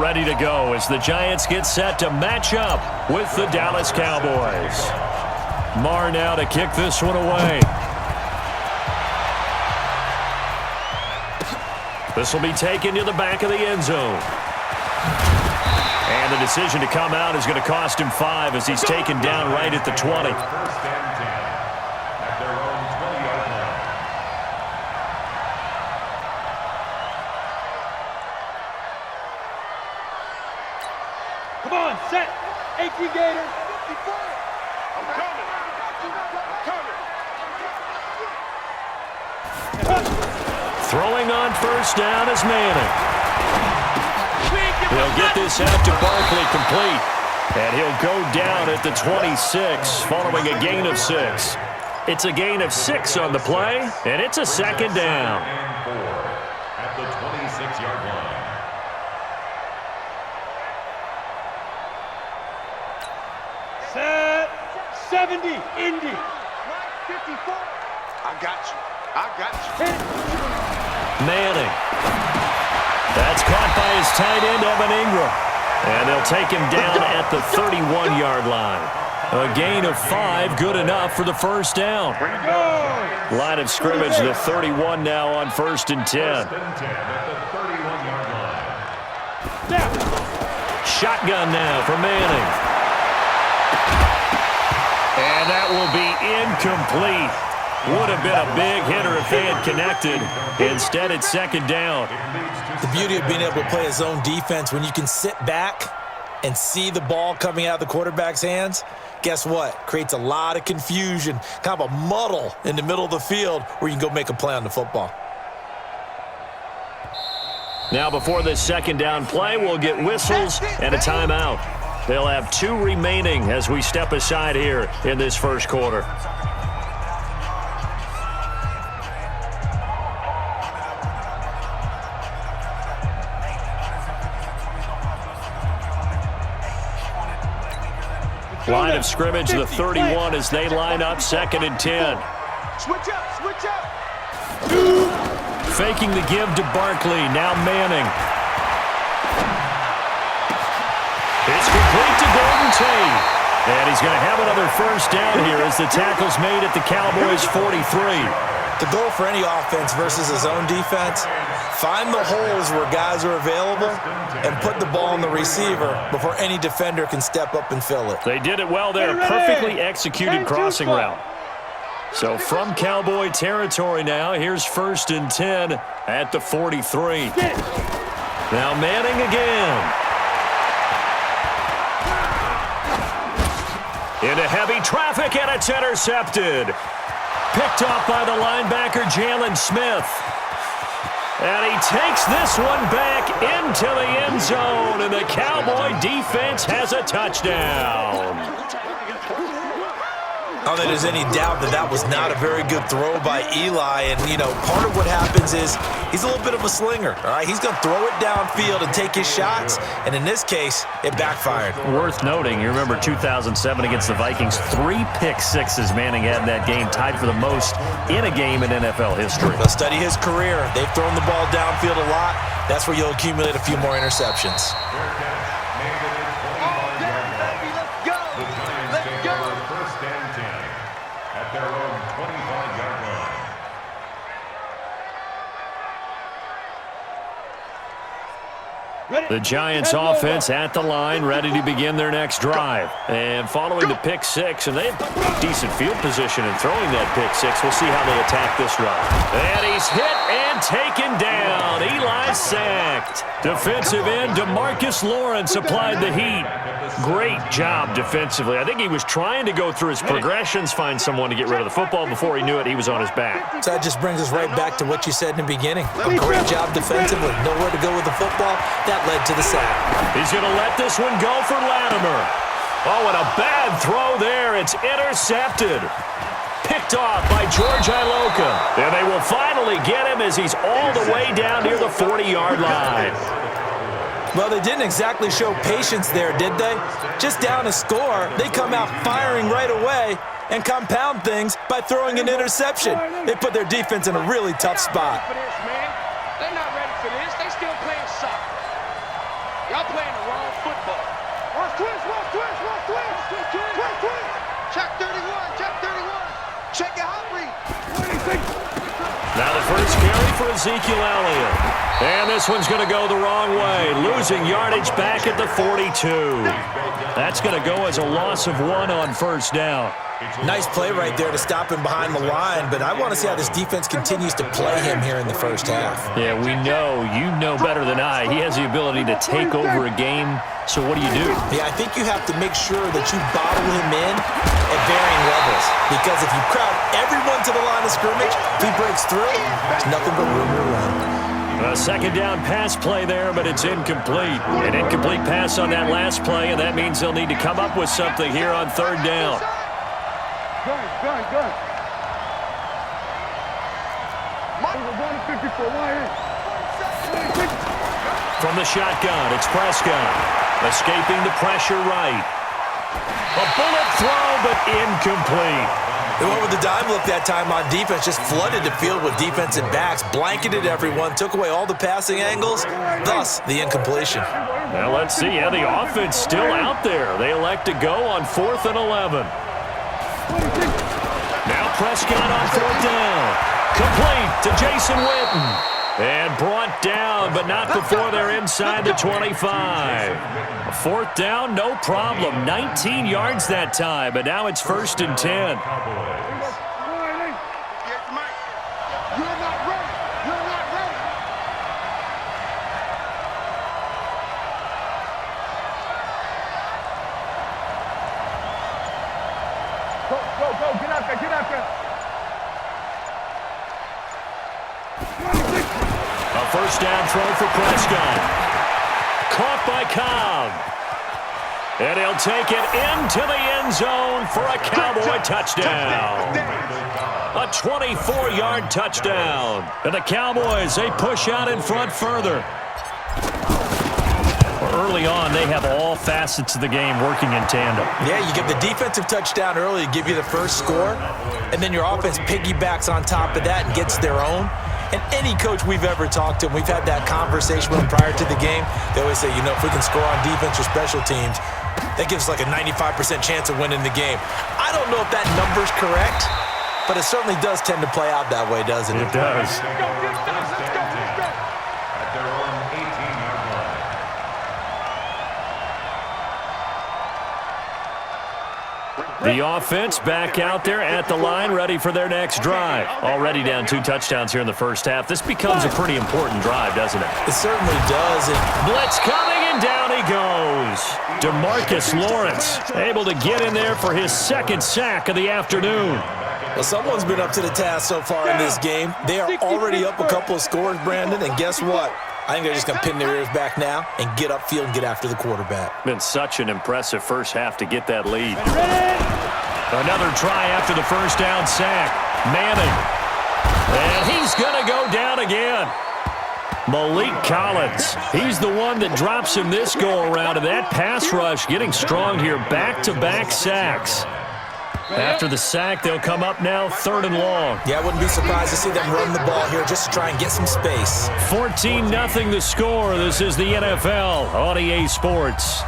ready to go as the Giants get set to match up with the Dallas Cowboys. Marr now to kick this one away. This will be taken to the back of the end zone. And the decision to come out is going to cost him 5 as he's taken down right at the 20. Come on, set. 18 Gator. I'm coming. Throwing on first down is Manning. He'll get this out to Barkley complete. And he'll go down at the 26 following a gain of 6. It's a gain of 6 on the play, and it's a second down. At the 26-yard line. Set. 70. Indy. 54. I got you. Manning. That's caught by his tight end, Evan Ingram. And they'll take him down at the 31-yard line. A gain of 5, good enough for the first down. Line of scrimmage, the 31 now on 1st and 10. Shotgun now for Manning. And that will be incomplete. Would have been a big hitter if they had connected. Instead, it's second down. The beauty of being able to play a zone defense when you can sit back and see the ball coming out of the quarterback's hands, guess what? Creates a lot of confusion, kind of a muddle in the middle of the field where you can go make a play on the football. Now before this second down play, we'll get whistles and a timeout. They'll have 2 remaining as we step aside here in this first quarter. Line of scrimmage, the 31 as they line up, 2nd and 10. Switch up. Faking the give to Barkley, now Manning. It's complete to Golden Tate. And he's going to have another first down here as the tackle's made at the Cowboys' 43. The goal for any offense versus a zone defense, find the holes where guys are available and put the ball on the receiver before any defender can step up and fill it. They did it well there. Perfectly executed crossing route. So from Cowboy territory now, here's 1st and 10 at the 43. Now Manning again. Into heavy traffic, and it's intercepted. Picked off by the linebacker, Jalen Smith. And he takes this one back into the end zone, and the Cowboy defense has a touchdown. I don't think there's any doubt that that was not a very good throw by Eli. And, you know, part of what happens is he's a little bit of a slinger, all right? He's going to throw it downfield and take his shots. And in this case, it backfired. Worth noting, you remember 2007 against the Vikings, 3 pick sixes Manning had in that game, tied for the most in a game in NFL history. They'll study his career. They've thrown the ball downfield a lot. That's where you'll accumulate a few more interceptions. The Giants offense at the line, ready to begin their next drive. And following the pick 6, and they have decent field position in throwing that pick 6. We'll see how they attack this drive. And he's hit and taken down. Eli sacked. Defensive end DeMarcus Lawrence applied the heat. Great job defensively. I think he was trying to go through his progressions, find someone to get rid of the football. Before he knew it, he was on his back. So that just brings us right back to what you said in the beginning. A great job defensively. Nowhere to go with the football. That led to the sack. He's going to let this one go for Latimer. Oh, and a bad throw there. It's intercepted. Picked off by George Iloka. And they will finally get him as he's all the way down near the 40-yard line. Well, they didn't exactly show patience there, did they? Just down a score, they come out firing right away and compound things by throwing an interception. They put their defense in a really tough spot. They're not ready for this. They still playing soccer. Y'all playing the wrong football. Watch twist, watch twist, watch twist. Twist, twist. Check 31, check 31. Check your hot read. Now the first carry for Ezekiel Elliott. And this one's going to go the wrong way, losing yardage back at the 42. That's going to go as a loss of 1 on first down. Nice play right there to stop him behind the line, but I want to see how this defense continues to play him here in the first half. Yeah, we know, you know better than I, he has the ability to take over a game, so what do you do? Yeah, I think you have to make sure that you bottle him in at varying levels, because if you crowd everyone to the line of scrimmage, if he breaks through, there's nothing but room to run. A second down pass play there, but it's incomplete. An incomplete pass on that last play, and that means they'll need to come up with something here on third down. Gun. We're going to 54. From the shotgun, it's Prescott. Escaping the pressure right. A bullet throw, but incomplete. They went with the dime look that time on defense, just flooded the field with defensive backs, blanketed everyone, took away all the passing angles, thus the incompletion. Now let's see. Yeah, the offense still out there. They elect to go on 4th and 11. Now Prescott on 4th down. Complete to Jason Witten. And brought down, but not before they're inside the 25. A 4th down, no problem. 19 yards that time, but now it's 1st and 10. You're not ready. You're not ready. Go. Get out there. A first down throw for Prescott. Caught by Cobb. And he'll take it into the end zone for a Cowboy touchdown. A 24-yard touchdown. And the Cowboys, they push out in front further. Early on, they have all facets of the game working in tandem. Yeah, you get the defensive touchdown early to give you the first score, and then your offense piggybacks on top of that and gets their own. And any coach we've ever talked to, and we've had that conversation with them prior to the game, they always say, if we can score on defense or special teams, that gives us like a 95% chance of winning the game. I don't know if that number's correct, but it certainly does tend to play out that way, doesn't it? It does. At their own 18-yard line. The offense back out there at the line, ready for their next drive. Already down 2 touchdowns here in the first half. This becomes a pretty important drive, doesn't it? It certainly does. Blitz coming, and down he goes. DeMarcus Lawrence able to get in there for his 2nd sack of the afternoon. Well, someone's been up to the task so far in this game. They are already up a couple of scores, Brandon, and guess what? I think they're just going to pin their ears back now and get upfield and get after the quarterback. Been such an impressive first half to get that lead. Another try after the first down sack. Manning. And he's going to go down again. Malik Collins. He's the one that drops him this go-around, and that pass rush getting strong here. Back-to-back sacks. After the sack, they'll come up now 3rd and long. Yeah, I wouldn't be surprised to see them run the ball here just to try and get some space. 14-0 the score. This is the NFL on EA Sports.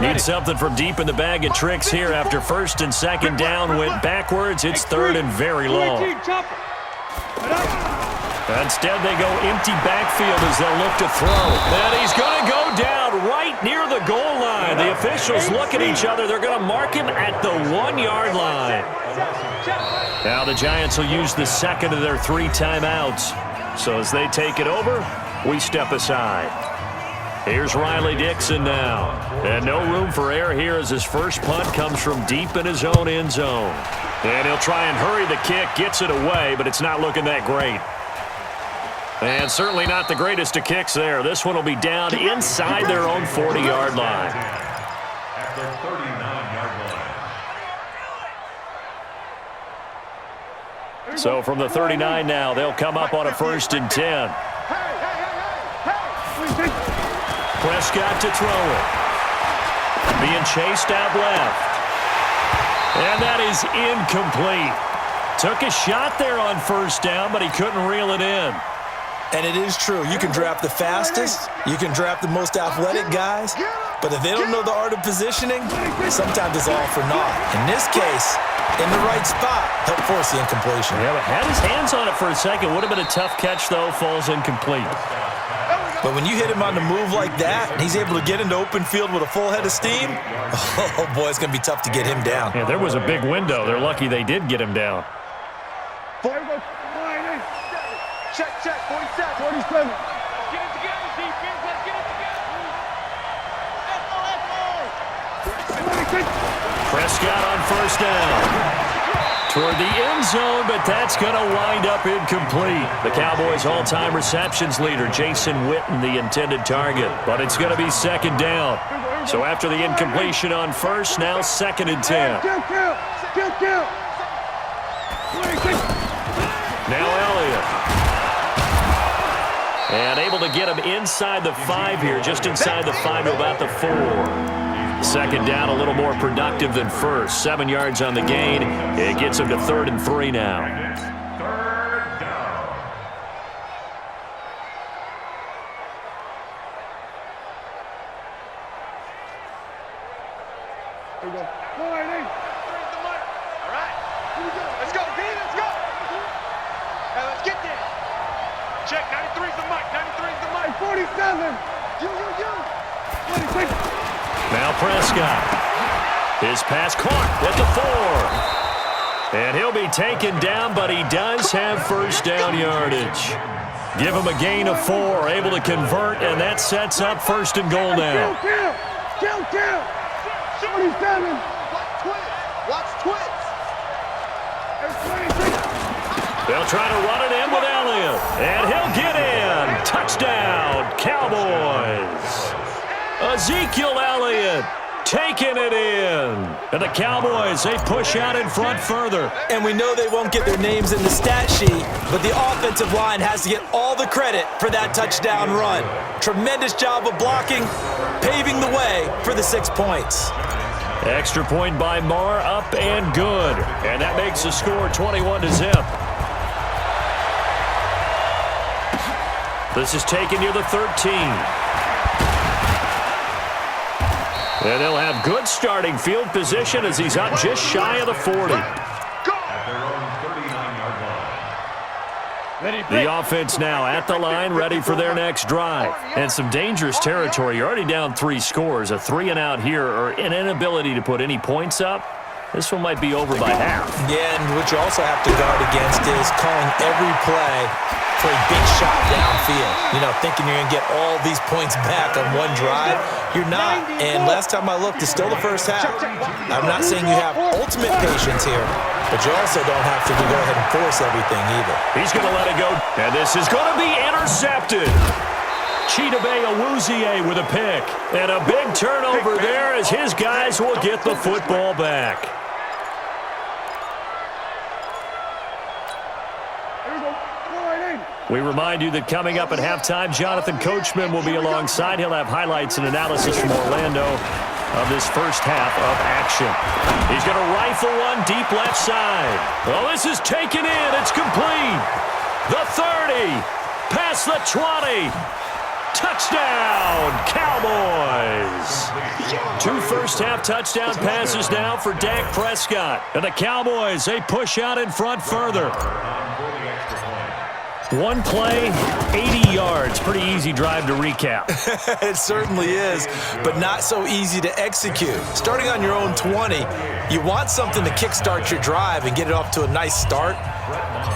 Need something from deep in the bag of tricks here after 1st and 2nd down went backwards. It's 3rd and very long. Instead, they go empty backfield as they'll look to throw. And he's going to go down right near the goal line. The officials look at each other. They're going to mark him at the 1-yard line. Now the Giants will use the 2nd of their 3 timeouts. So as they take it over, we step aside. Here's Riley Dixon now. And no room for error here as his first punt comes from deep in his own end zone. And he'll try and hurry the kick, gets it away, but it's not looking that great. And certainly not the greatest of kicks there. This one will be down inside their own 40-yard line. At the 39-yard line. So from the 39 now, they'll come up on a 1st and 10. Prescott to throw it. Being chased out left. And that is incomplete. Took a shot there on first down, but he couldn't reel it in. And it is true. You can draft the fastest. You can draft the most athletic guys. But if they don't know the art of positioning, sometimes it's all for naught. In this case, in the right spot, helped force the incompletion. Yeah, but had his hands on it for a second. Would have been a tough catch, though. Falls incomplete. But when you hit him on the move like that, and he's able to get into open field with a full head of steam, oh, boy, it's going to be tough to get him down. Yeah, there was a big window. They're lucky they did get him down. Check, 47. 47. Let's get it together, defense. Let's get it together. Prescott on first down. Toward the end zone, but that's going to wind up incomplete. The Cowboys' all-time receptions leader, Jason Witten, the intended target. But it's going to be second down. So after the incompletion on first, now second and 10. Now Elliott. And able to get him inside the 5 here, just inside the 5 to about the 4. Second down, a little more productive than first. 7 yards on the gain. It gets him to 3rd and 3 now. Third down. Here we go. All right. Let's go, B. Let's go. Hey, let's get there. Check, 93's the mic. 93's the mic. 47. You. 26. Now Prescott. His pass caught at the 4. And he'll be taken down, but he does have first down yardage. Give him a gain of 4, able to convert, and that sets up 1st and goal now. Kill. 47. Watch twins. There's 26. They'll try to run it in with Elliott, and he'll get in. Touchdown, Cowboys. Ezekiel Elliott taking it in. And the Cowboys, they push out in front further. And we know they won't get their names in the stat sheet, but the offensive line has to get all the credit for that touchdown run. Tremendous job of blocking, paving the way for the 6 points. Extra point by Marr, up and good. And that makes the score 21-0. This is taken near the 13. And they'll have good starting field position as he's up just shy of the 40. At their own 39-yard line. The offense now at the line, ready for their next drive. And some dangerous territory. You're already down 3 scores. A 3 and out here, or an inability to put any points up. This one might be over by half. Yeah, and what you also have to guard against is calling every play for a big shot downfield. You know, thinking you're going to get all these points back on one drive. You're not. And last time I looked, it's still the first half. I'm not saying you have ultimate patience here, but you also don't have to go ahead and force everything either. He's going to let it go. And this is going to be intercepted. Chidobe Awuzie with a pick. And a big turnover there as his guys will get the football back. We remind you that coming up at halftime, Jonathan Coachman will be alongside. He'll have highlights and analysis from Orlando of this first half of action. He's going to rifle one deep left side. Well, this is taken in. It's complete. The 30. Past the 20. Touchdown, Cowboys. 2 first-half touchdown passes now for Dak Prescott. And the Cowboys, they push out in front further. One play, 80 yards. Pretty easy drive to recap. It certainly is, but not so easy to execute. Starting on your own 20, you want something to kickstart your drive and get it off to a nice start.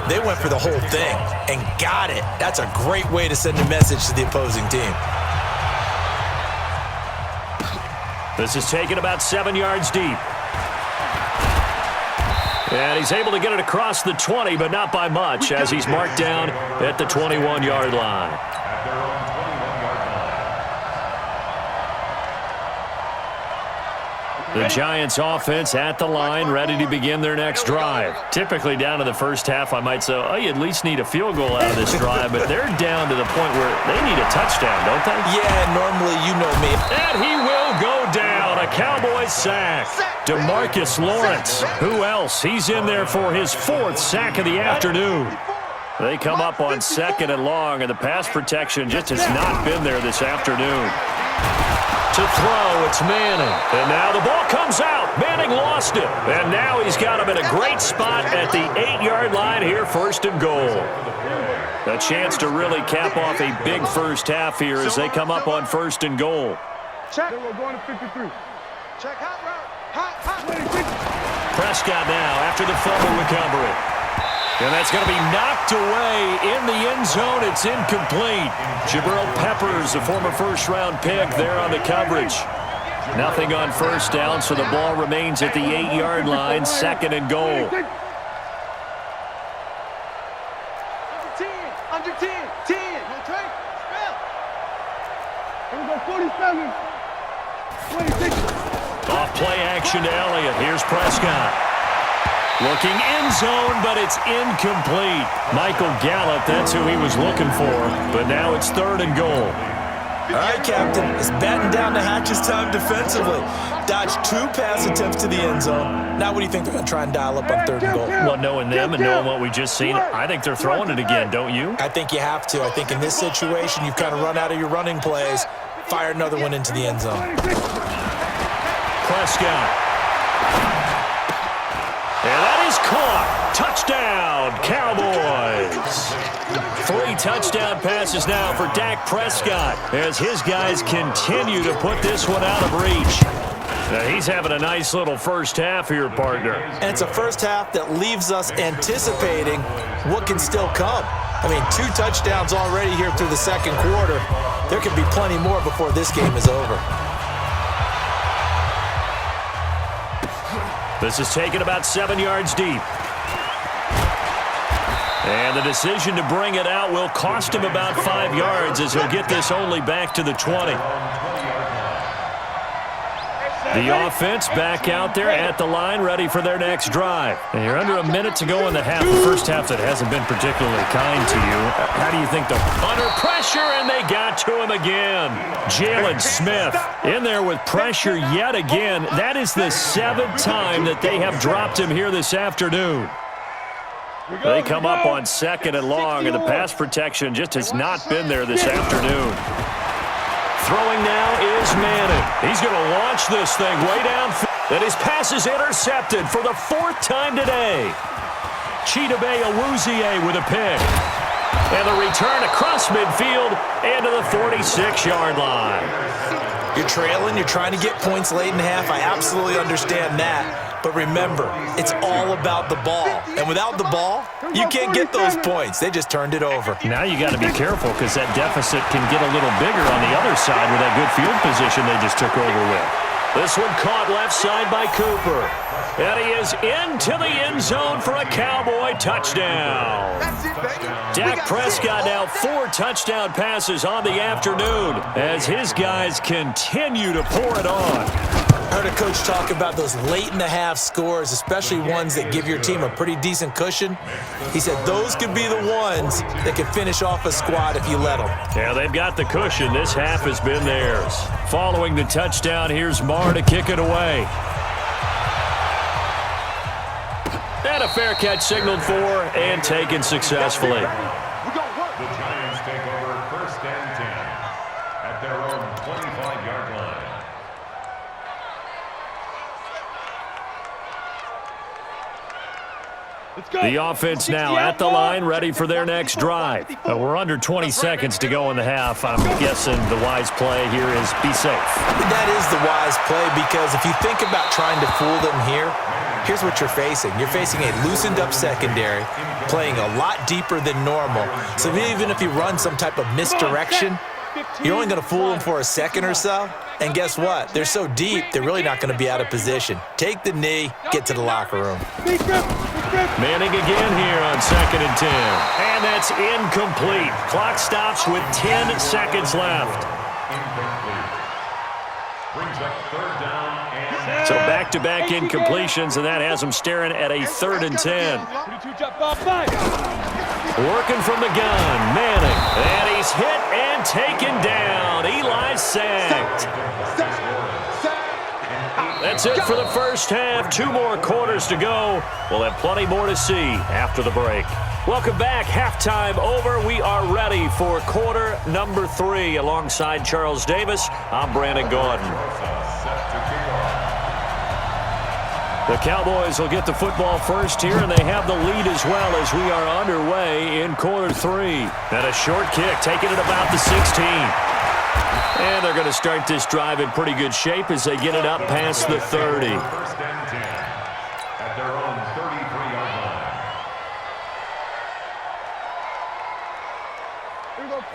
They went for the whole thing and got it. That's a great way to send a message to the opposing team. This is taken about 7 yards deep. And he's able to get it across the 20, but not by much, as he's marked down at the 21-yard line. At their own 21-yard line. The Giants offense at the line, ready to begin their next drive. Typically down to the first half, I might say, oh, you at least need a field goal out of this drive, but they're down to the point where they need a touchdown, don't they? Yeah, normally you know me. And he will go down. A Cowboys sack. DeMarcus Lawrence. Who else? He's in there for his 4th sack of the afternoon. They come up on 2nd and long, and the pass protection just has not been there this afternoon. To throw, it's Manning. And now the ball comes out. Manning lost it. And now he's got him in a great spot at the 8-yard line here, 1st and goal. A chance to really cap off a big first half here as they come up on 1st and goal. Check. We're going to 53. Check hot route. Hot. Prescott now after the fumble recovery. And that's going to be knocked away in the end zone. It's incomplete. Jabril Peppers, a former first-round pick, there on the coverage. Nothing on first down, so the ball remains at the 8-yard line, 2nd and goal. Under 10. Okay. Here we go, 47. 26. Off play action to Elliott. Here's Prescott. Looking end zone, but it's incomplete. Michael Gallup, that's who he was looking for. But now it's 3rd and goal. All right, Captain. It's batten down the hatches time defensively. Dodged 2 pass attempts to the end zone. Now what do you think they're going to try and dial up on 3rd and goal? Well, knowing them and knowing what we just seen, I think they're throwing it again, don't you? I think you have to. I think in this situation, you've kind of run out of your running plays. Fire another one into the end zone. Prescott. And that is caught. Touchdown, Cowboys. 3 touchdown passes now for Dak Prescott as his guys continue to put this one out of reach. Now he's having a nice little first half here, partner. And it's a first half that leaves us anticipating what can still come. I mean, 2 touchdowns already here through the 2nd quarter. There could be plenty more before this game is over. This is taken about 7 yards deep. And the decision to bring it out will cost him about 5 yards as he'll get this only back to the 20. The offense back out there at the line, ready for their next drive. And you're under a minute to go in the half. The first half that hasn't been particularly kind to you. How do you think under pressure, and they got to him again. Jalen Smith in there with pressure yet again. That is the 7th time that they have dropped him here this afternoon. They come up on 2nd and long, and the pass protection just has not been there this afternoon. Throwing now is Manning. He's going to launch this thing way downfield. And his pass is intercepted for the 4th time today. Chidobe Awuzie with a pick. And the return across midfield and to the 46-yard line. You're trailing. You're trying to get points late in half. I absolutely understand that. But remember, it's all about the ball. And without the ball, you can't get those points. They just turned it over. Now you got to be careful because that deficit can get a little bigger on the other side with that good field position they just took over with. This one caught left side by Cooper. And he is into the end zone for a Cowboy touchdown. Dak Prescott now 4 touchdown passes on the afternoon as his guys continue to pour it on. I heard a coach talk about those late-in-the-half scores, especially ones that give your team a pretty decent cushion. He said those could be the ones that can finish off a squad if you let them. Yeah, they've got the cushion. This half has been theirs. Following the touchdown, here's Marr to kick it away. And a fair catch signaled for and taken successfully. The Giants take over 1st and 10 at their own 25-yard line. The offense now at the line, ready for their next drive. We're under 20 seconds to go in the half. I'm guessing the wise play here is be safe. That is the wise play because if you think about trying to fool them here, here's what you're facing. You're facing a loosened-up secondary, playing a lot deeper than normal. So even if you run some type of misdirection, you're only going to fool them for a second or so. And guess what? They're so deep, they're really not going to be out of position. Take the knee, get to the locker room. Manning again here on 2nd and 10. And that's incomplete. Clock stops with 10 seconds left. Brings up third down and... So back-to-back incompletions, and that has them staring at a 3rd and 10. Working from the gun, Manning. And he's hit and taken down. Eli sacked. That's it for the first half. 2 more quarters to go. We'll have plenty more to see after the break. Welcome back. Halftime over. We are ready for quarter number 3. Alongside Charles Davis, I'm Brandon Gordon. The Cowboys will get the football first here, and they have the lead as well as we are underway in quarter 3. And a short kick, taking it about the 16. And they're going to start this drive in pretty good shape as they get it up past the 30. First and 10 at their own 33-yard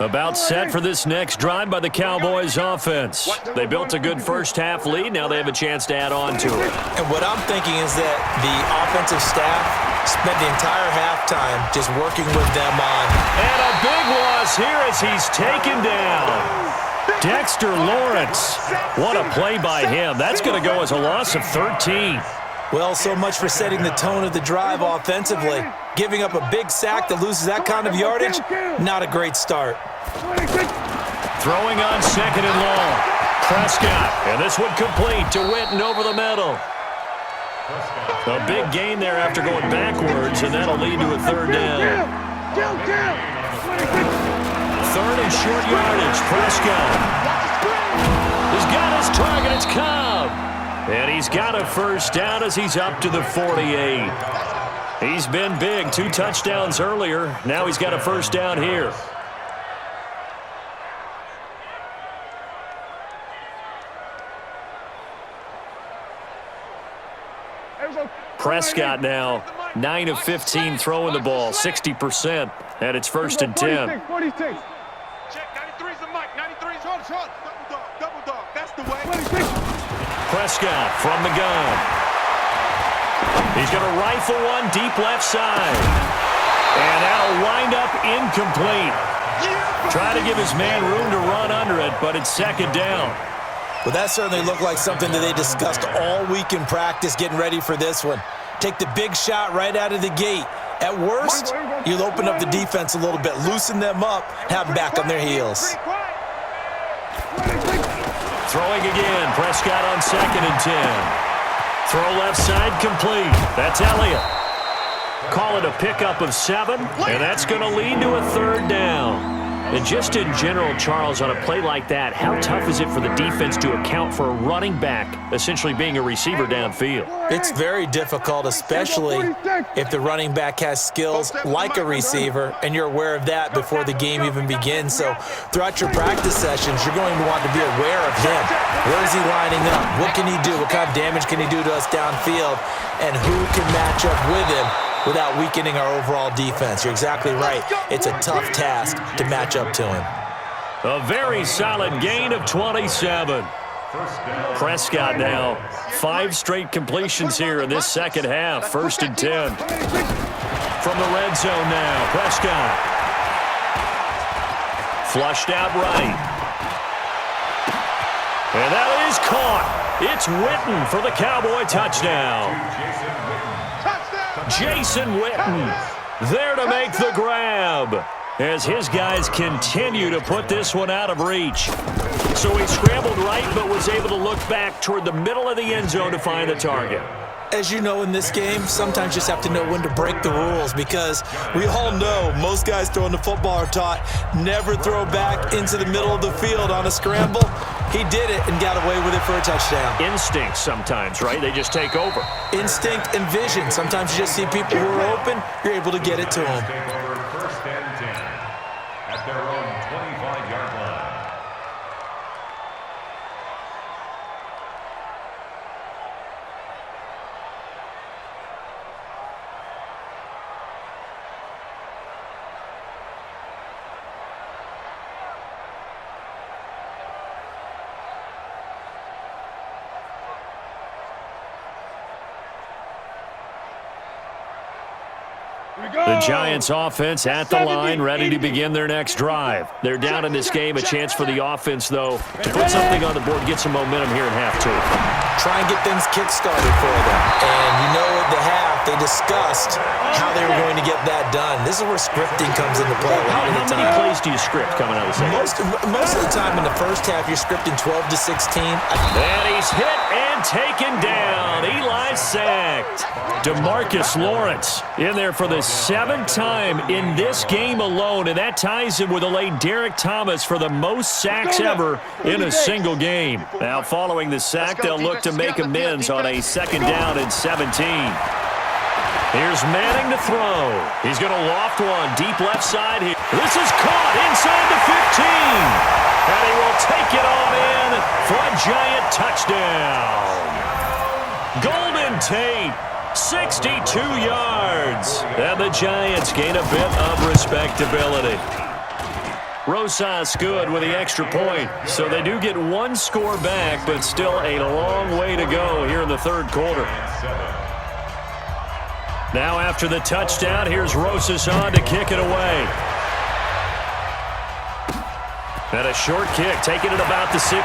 line. About set for this next drive by the Cowboys offense. They built a good first half lead. Now they have a chance to add on to it. And what I'm thinking is that the offensive staff spent the entire halftime just working with them on. And a big loss here as he's taken down. Dexter Lawrence. What a play by him. That's going to go as a loss of 13. Well, so much for setting the tone of the drive offensively. Giving up a big sack that loses that kind of yardage, not a great start. Throwing on 2nd and long. Prescott, and this one complete to Witten over the middle. A big gain there after going backwards, and that'll lead to a 3rd down. 3rd and short yardage. Prescott has got his target. It's Cobb. And he's got a first down as he's up to the 48. He's been big. 2 touchdowns earlier. Now he's got a first down here. Prescott now 9 of 15 throwing the ball, 60%, and it's 1st and 10. 46. Check, 93's the mic. 93's short. Double dog. That's the way. Prescott from the gun. He's going to rifle one deep left side. And that'll wind up incomplete. Try to give his man room to run under it, but it's 2nd down. Well, that certainly looked like something that they discussed all week in practice getting ready for this one. Take the big shot right out of the gate. At worst, you'll open up the defense a little bit, loosen them up, have them back on their heels. Throwing again. Prescott on 2nd and 10. Throw left side complete. That's Elliott. Call it a pickup of 7, and that's going to lead to a 3rd down. And just in general, Charles, on a play like that, how tough is it for the defense to account for a running back essentially being a receiver downfield? It's very difficult, especially if the running back has skills like a receiver, and you're aware of that before the game even begins. So throughout your practice sessions, you're going to want to be aware of him. Where is he lining up? What can he do? What kind of damage can he do to us downfield? And who can match up with him without weakening our overall defense? You're exactly right. It's a tough task to match up to him. A very solid gain of 27. Prescott now 5 straight completions here in this second half. 1st and 10. From the red zone now. Prescott. Flushed out right. And that is caught. It's Witten for the Cowboy touchdown. Jason Witten there to make the grab as his guys continue to put this one out of reach. So he scrambled right but was able to look back toward the middle of the end zone to find the target. As you know, in this game, sometimes you just have to know when to break the rules, because we all know most guys throwing the football are taught never throw back into the middle of the field on a scramble. He did it and got away with it for a touchdown. Instinct sometimes, right? They just take over. Instinct and vision. Sometimes you just see people who are open, you're able to get it to them. Take over 1st and 10 at their own 25-yard line. The Giants offense at the line, ready to begin their next drive. They're down in this game. A chance for the offense, though, to put something on the board, get some momentum here in half two. Try and get things kick-started for them. And you know at the half, they discussed how they were going to get that done. This is where scripting comes into play. How many plays do you script coming out of the second? Most of the time in the first half, you're scripting 12 to 16. And he's hit and taken down. Eli sacked. DeMarcus Lawrence in there for the seventh time in this game alone, and that ties him with a late Derek Thomas for the most sacks ever in a single game. Now, following the sack, they'll look to make amends on a second down and 17. Here's Manning to throw. He's going to loft one deep left side here. This is caught inside the 15. And he will take it on in for a Giant touchdown. Golden Tate, 62 yards. And the Giants gain a bit of respectability. Rosas good with the extra point. So they do get one score back, but still a long way to go here in the third quarter. Now after the touchdown, here's Rosas on to kick it away. And a short kick, taking it about the 16.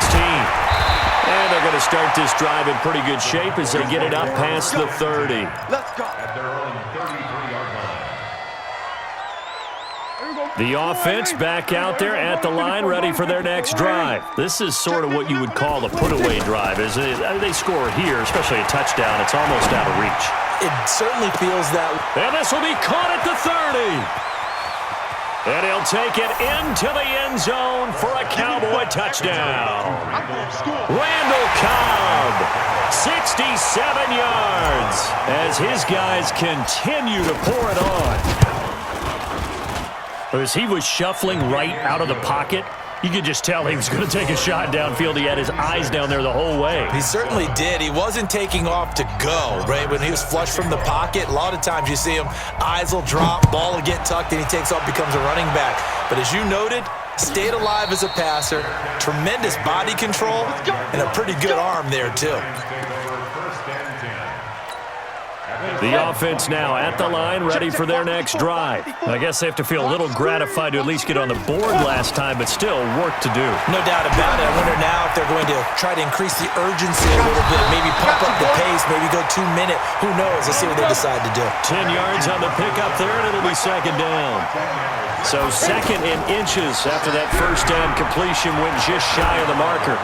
And they're going to start this drive in pretty good shape as they get it up past the 30. Let's go. At their own 33-yard line. The offense back out there at the line, ready for their next drive. This is sort of what you would call a put-away drive. As they score here, especially a touchdown, it's almost out of reach. It certainly feels that. And this will be caught at the 30. And he'll take it into the end zone for a Cowboy touchdown. Randall Cobb, 67 yards, as his guys continue to pour it on. As he was shuffling right out of the pocket, you could just tell he was going to take a shot downfield. He had his eyes down there the whole way. He certainly did. He wasn't taking off to go, right? When he was flush from the pocket, a lot of times you see him, eyes will drop, ball will get tucked, and he takes off, becomes a running back. But as you noted, stayed alive as a passer, tremendous body control, and a pretty good arm there, too. The offense now at the line, ready for their next drive. I guess they have to feel a little gratified to at least get on the board last time, but still work to do. No doubt about it. I wonder now if they're going to try to increase the urgency a little bit, maybe pump up the pace, maybe go 2-minute. Who knows? Let's see what they decide to do. 10 yards on the pickup there, and it'll be second down. So second in inches after that first down completion went just shy of the marker.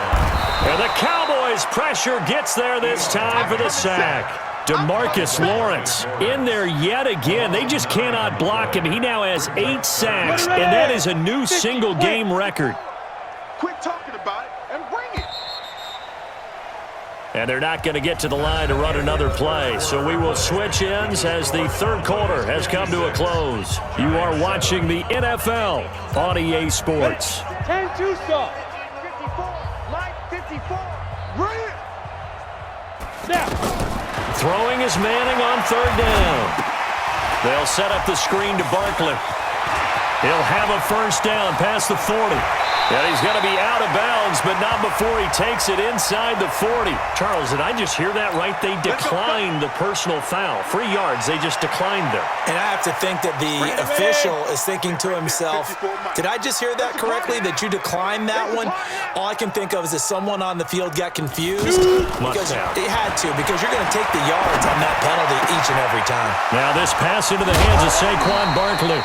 And the Cowboys' pressure gets there this time for the sack. DeMarcus Lawrence in there yet again. They just cannot block him. He now has 8 sacks, and that is a new single-game record. Quit talking about it and bring it. And they're not going to get to the line to run another play. So we will switch ends as the third quarter has come to a close. You are watching the NFL on EA Sports. 10-2 stop. 54. Mike 54. Bring it. Now. Throwing is Manning on third down. They'll set up the screen to Barkley. He'll have a first down past the 40. And he's going to be out of bounds, but not before he takes it inside the 40. Charles, did I just hear that right? They declined the personal foul. 3 yards, they just declined them. And I have to think that the official is thinking to himself, did I just hear that correctly, that you declined that one? All I can think of is that someone on the field got confused. Because it had to, because you're going to take the yards on that penalty each and every time. Now this pass into the hands of Saquon Barkley.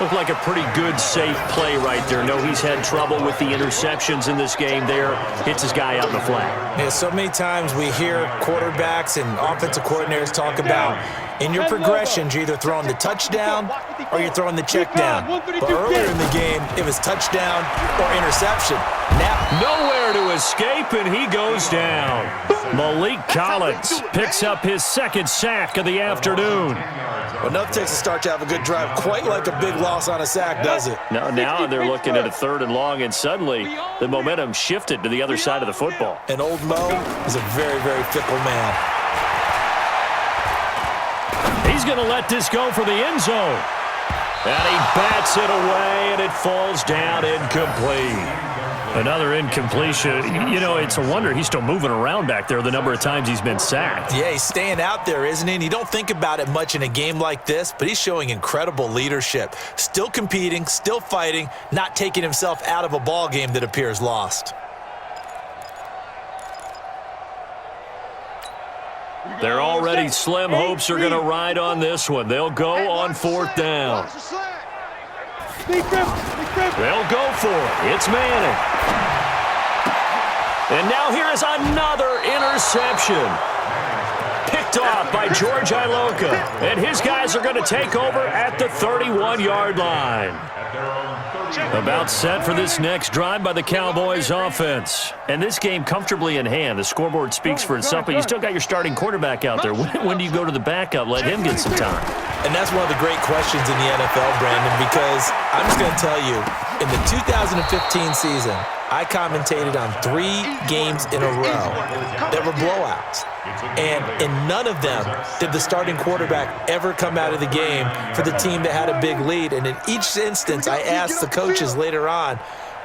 Looked like a pretty good, safe play right there. No, he's had trouble with the interceptions in this game there. Hits his guy out in the flat. Yeah, so many times we hear quarterbacks and offensive coordinators talk about in your progressions, you're either throwing the touchdown or you're throwing the check down. But earlier in the game, it was touchdown or interception. Now, nowhere to escape, and he goes down. Malik Collins picks up his second sack of the afternoon. Well, enough takes a start to have a good drive. Quite like a big loss on a sack, does it? No, now they're looking at a third and long, and suddenly the momentum shifted to the other side of the football. And old Mo is a very, very fickle man. He's going to let this go for the end zone. And he bats it away, and it falls down incomplete. Another incompletion. You know, it's a wonder he's still moving around back there the number of times he's been sacked. Yeah, he's staying out there, isn't he? And you don't think about it much in a game like this, but he's showing incredible leadership. Still competing, still fighting, not taking himself out of a ball game that appears lost. They're already slim hopes are going to ride on this one. They'll go on 4th down. They'll go for it. It's Manning. And now here is another interception. Picked off by George Iloka. And his guys are going to take over at the 31-yard line. About set for this next drive by the Cowboys offense. And this game comfortably in hand. The scoreboard speaks for itself, but you still got your starting quarterback out there. When do you go to the backup? Let him get some time. And that's one of the great questions in the NFL, Brandon, because I'm just going to tell you, in the 2015 season, I commentated on 3 games in a row that were blowouts. And in none of them did the starting quarterback ever come out of the game for the team that had a big lead. And in each instance, I asked the coaches later on,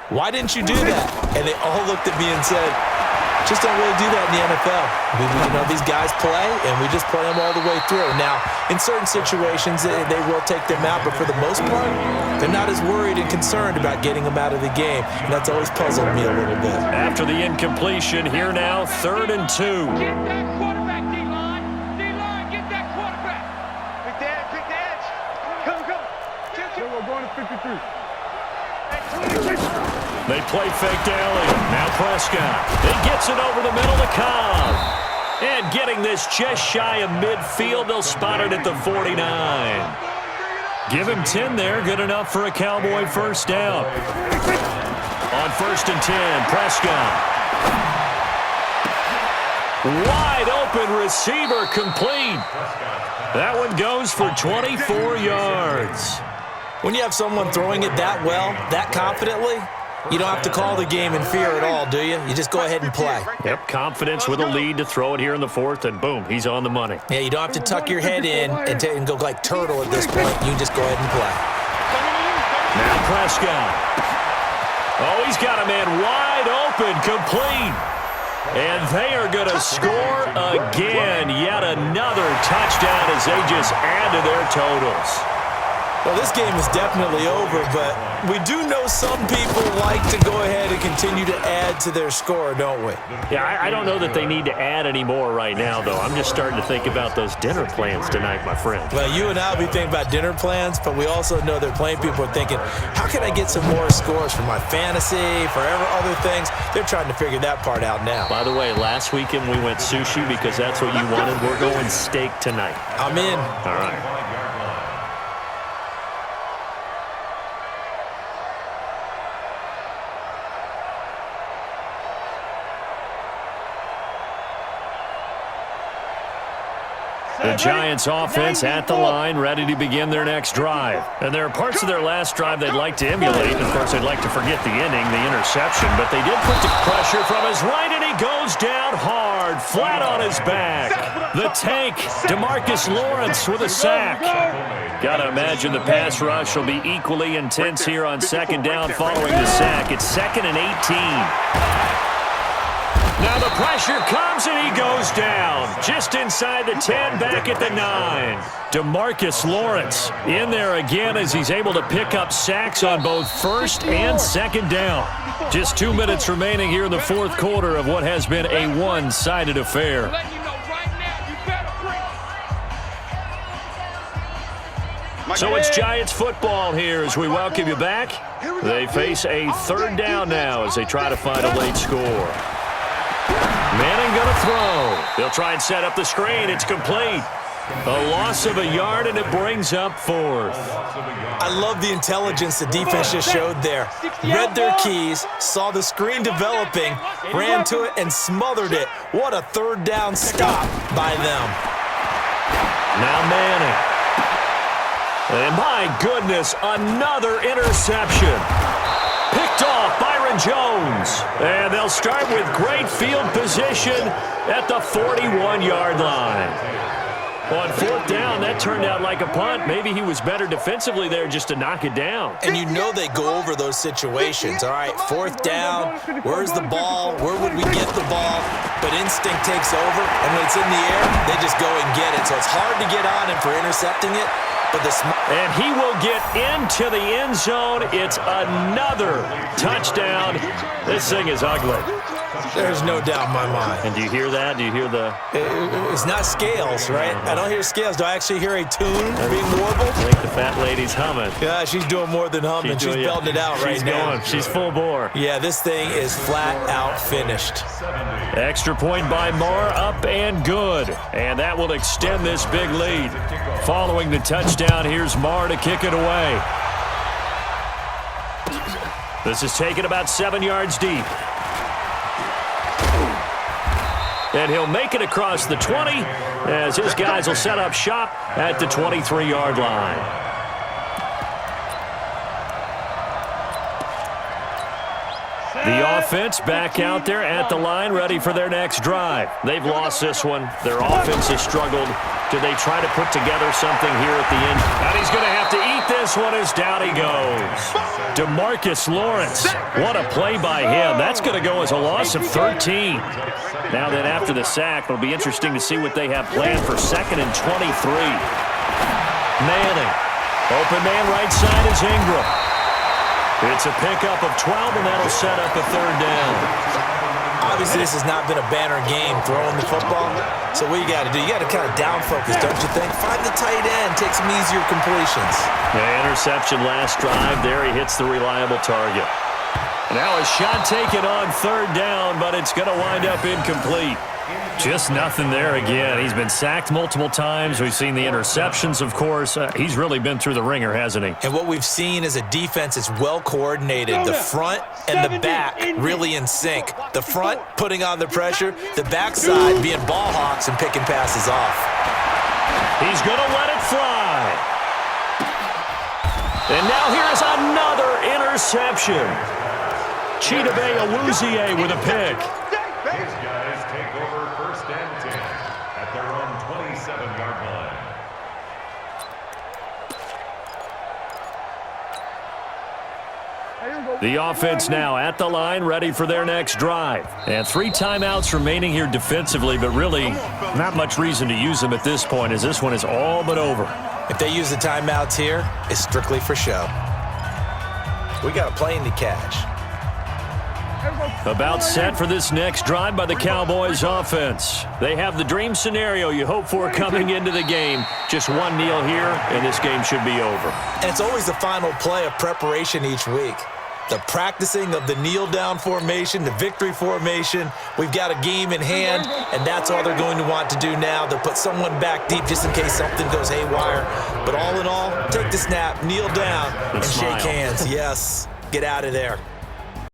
why didn't you do that? And they all looked at me and said, just don't really do that in the NFL. You know, these guys play, and we just play them all the way through. Now, in certain situations, they will take them out, but for the most part, they're not as worried and concerned about getting them out of the game, and that's always puzzled me a little bit. After the incompletion, here now, 3rd and 2. Get that quarterback, D-line. D-line, get that quarterback. Pick the edge. Come. We're going to 53. They play fake to Elliott. Now Prescott. He gets it over the middle to Cobb. And getting this just shy of midfield, they'll spot it at the 49. Give him 10 there. Good enough for a Cowboy first down. On 1st and 10, Prescott. Wide open receiver complete. That one goes for 24 yards. When you have someone throwing it that well, that confidently, you don't have to call the game in fear at all, do you? You just go ahead and play. Yep, confidence with a lead to throw it here in the 4th, and boom, he's on the money. Yeah, you don't have to tuck your head in and go like turtle at this point. You can just go ahead and play. Now Prescott. Oh, he's got a man wide open, complete. And they are going to score again. Yet another touchdown as they just add to their totals. Well, this game is definitely over, but we do know some people like to go ahead and continue to add to their score, don't we? Yeah, I don't know that they need to add any more right now, though. I'm just starting to think about those dinner plans tonight, my friend. Well, you and I will be thinking about dinner plans, but we also know that plenty of people are thinking, how can I get some more scores for my fantasy, for other things? They're trying to figure that part out now. By the way, last weekend we went sushi because that's what you wanted. We're going steak tonight. I'm in. All right. The Giants offense at the line, ready to begin their next drive. And there are parts of their last drive they'd like to emulate. Of course, they'd like to forget the inning, the interception. But they did put the pressure from his right, and he goes down hard, flat on his back. The tank, DeMarcus Lawrence with a sack. Got to imagine the pass rush will be equally intense here on 2nd down following the sack. It's 2nd and 18. Now the pressure comes and he goes down. Just inside the 10, back at the 9. DeMarcus Lawrence in there again as he's able to pick up sacks on both 1st and 2nd down. Just 2 minutes remaining here in the 4th quarter of what has been a one-sided affair. So it's Giants football here as we welcome you back. They face a 3rd down now as they try to find a late score. Manning going to throw. They'll try and set up the screen. It's complete. A loss of a yard, and it brings up 4th. I love the intelligence the defense just showed there. Read their keys, saw the screen developing, ran to it, and smothered it. What a 3rd down stop by them. Now Manning. And my goodness, another interception. Picked off Byron Jones. And they'll start with great field position at the 41-yard line. On fourth down, that turned out like a punt. Maybe he was better defensively there just to knock it down. And you know they go over those situations. All right, fourth down, where's the ball? Where would we get the ball? But instinct takes over, and when it's in the air, they just go and get it. So it's hard to get on him for intercepting it. But and he will get into the end zone. It's another touchdown. This thing is ugly. There's no doubt in my mind. And do you hear that? Do you hear the... It's not scales, right? I don't hear scales. Do I actually hear a tune being warbled? I think the fat lady's humming. Yeah, she's doing more than humming. She's belting it out right now. She's full bore. Yeah, this thing is flat out finished. Extra point by Marr, up and good. And that will extend this big lead. Following the touchdown, here's Marr to kick it away. This is taken about 7 yards deep. And he'll make it across the 20 as his guys will set up shop at the 23-yard line. The offense back out there at the line, ready for their next drive. They've lost this one. Their offense has struggled. Do they try to put together something here at the end? And he's going to have to eat this one as down he goes. DeMarcus Lawrence. What a play by him. That's going to go as a loss of 13. Now then, after the sack, it'll be interesting to see what they have planned for 2nd and 23. Manning. Open man right side is Ingram. It's a pickup of 12, and that'll set up a 3rd down. Obviously, this has not been a banner game throwing the football. So what you got to do, you got to kind of down focus, don't you think? Find the tight end, take some easier completions. The interception last drive. There he hits the reliable target. Now a shot taken on 3rd down, but it's going to wind up incomplete. Just nothing there again. He's been sacked multiple times. We've seen the interceptions, of course. He's really been through the ringer, hasn't he? And what we've seen is a defense that's well coordinated. The front and the back really in sync. The front putting on the pressure, the backside being ball hawks and picking passes off. He's going to let it fly. And now here's another interception. Chidobe Awuzie with a pick. These guys take over 1st and 10 at their own 27-yard line. The offense now at the line, ready for their next drive. And 3 timeouts remaining here defensively, but really not much reason to use them at this point, as this one is all but over. If they use the timeouts here, it's strictly for show. We got a plane to catch. About set for this next drive by the Cowboys offense. They have the dream scenario you hope for coming into the game. Just one kneel here, and this game should be over. And it's always the final play of preparation each week. The practicing of the kneel-down formation, the victory formation. We've got a game in hand, and that's all they're going to want to do now. They'll put someone back deep just in case something goes haywire. But all in all, take the snap, kneel down, and smile. shake hands. Yes, get out of there.